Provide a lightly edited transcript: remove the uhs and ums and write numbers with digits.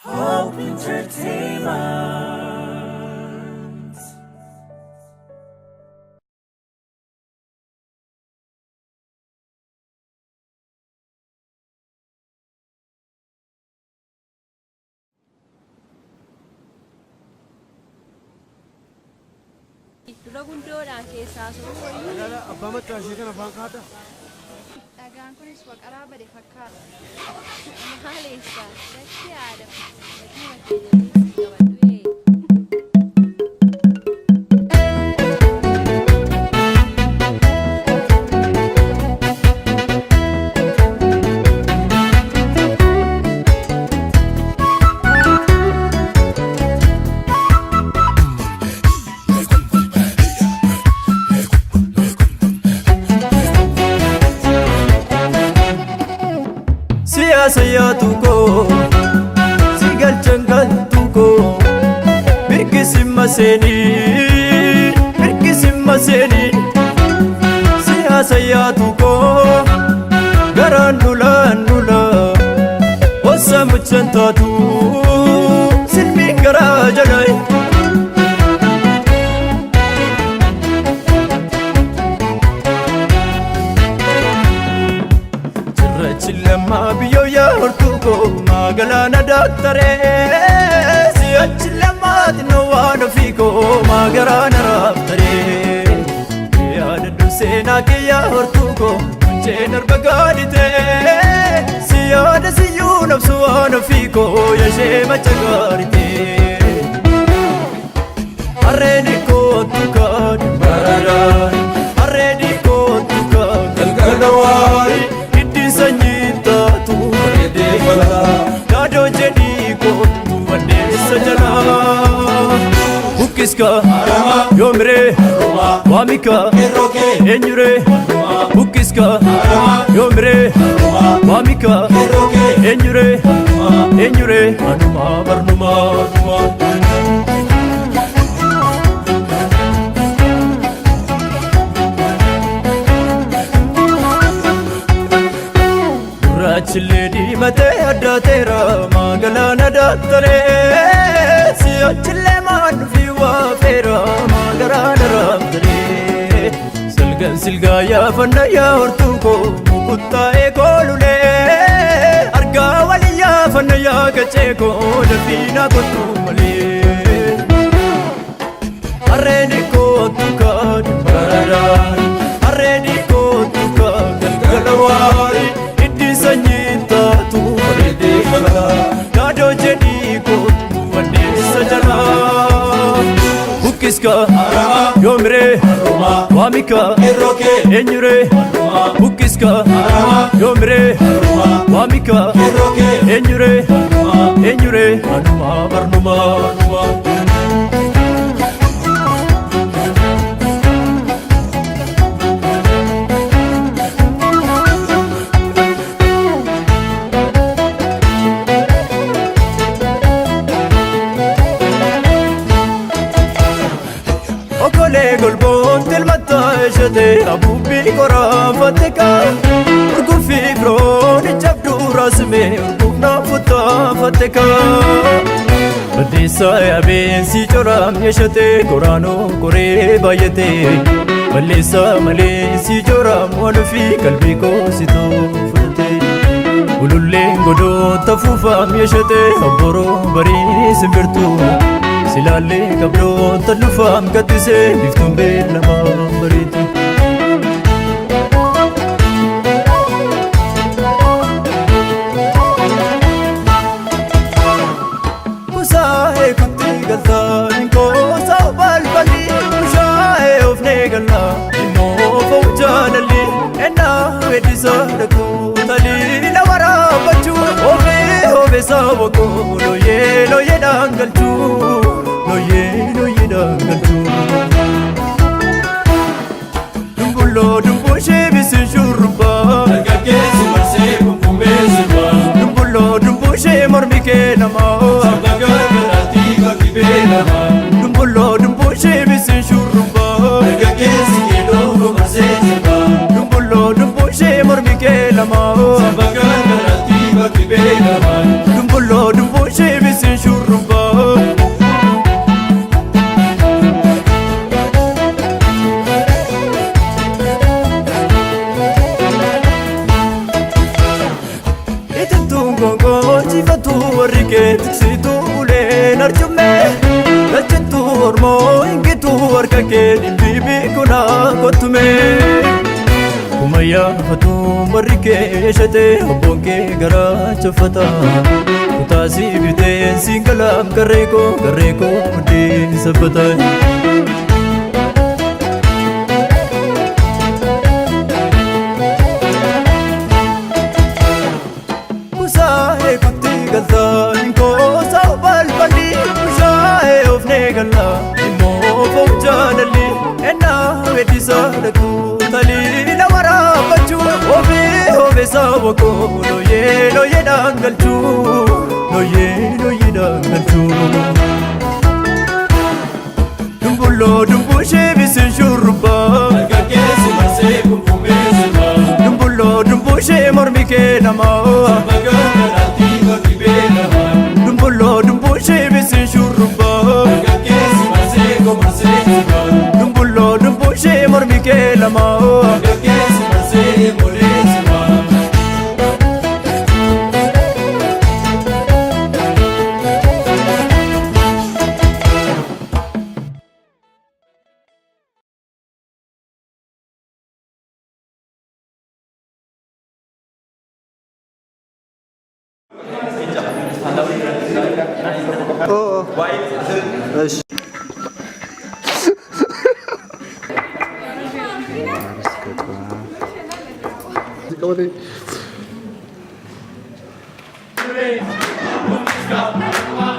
Hope Entertainment. Dura gundooraa keessaa suuraa Abbaa Mattaashee kana afaan kaata. Dhagaan kunis waqaraa bade fakkaata. maaleessa dachee aadama gatii maddee jabeessi qabadhu. Siyaasayyaa tuko sigal tuko birkisimma seeni siyaasayyaa tuko garaan nula ossa muchan taatu silmi garaa jalay Chilama biyo ya hortuko magalana daktare siya chilama dino wano fiko magarana raftare ya dadu sena ke ya hortuko chenar bagadite siya da siyu nafsu wano fiko ya shema chagarite arredi ko tuka barara arredi ko tuka galgalawari Sanyita tu de bala Dado jadi ko tu bande sajana Bukiska yomre wamika enyure Bukiska yomre wamika enyure anuma barnuma Chiledi mate adda tera magalana daktare siya chille man fi wa fera magarana raftare silga ya fanda ya hortuko kutta e kolule arga wali ya fanda ya gacheko lafina kotu male arredi ko tuka barara arredi ko tuka galgalawari Sanyita tu de bala Dado jadi ko tu bande sajana Bukiska yomre wamika enyure Bukiska yomre wamika enyure anuma barnuma Golbon tel matashate abubi kora fatika urgufi bron jabdu rasme urgufna futa fatika Badisa ya ben si joram yeshate korano kore bayate Balisa male si joram wanufi kalbi ko sito fute Ululle godo tafufa yeshate aboro bari simbirtu Silale kablo talufam katise biftum belama bariti Kusae kutti galta inko sao balbali Kusae ofne galla ino faujalali Enna wedisa daku tali lawara bachu Ove sawako loye dangalchu Loye dangalchu Dumbo shebi se shurba Nagakesi marse kumpume sirba Dumbo she mormike nama Sabdagar galati kakibe nama Dumbo shebi se shurba Nagakesi kedo marse sirba Dumbo she mormike nama Sabdagar galati kakibe nama Dumbo shebi gongoonjifatu warri kee tiksituu uleen arjume lachittuu ormoo hingituu harka kee dhimbiibii kunaa kottume kumayyaafatu warri kee shatee obboon kee garaa choffata kutaasii bitee siin galaaf garree koo muddeen sabbata galtaan koosa balballi bushaa'ee ofnee galla immoo foof jaalalli ennaa weeddisaa dhaqu taliila waraabachuu ofee saawwa koo looyeedhaan galchuu looyeedhaan galchuu dumbulloo dumbushee bisin shurrubbaa dargaggeessi marsee kumkumee sirbaa dumbulloo dumbushee mormi kee namaa Dumbulloo dumbushee bisin shurrubbaa dargaggeessi marsee komarsee sirbaa dumbulloo dumbushee mormi kee lamaa dargaggeessi marsee molee sirbaa እሺ Come on.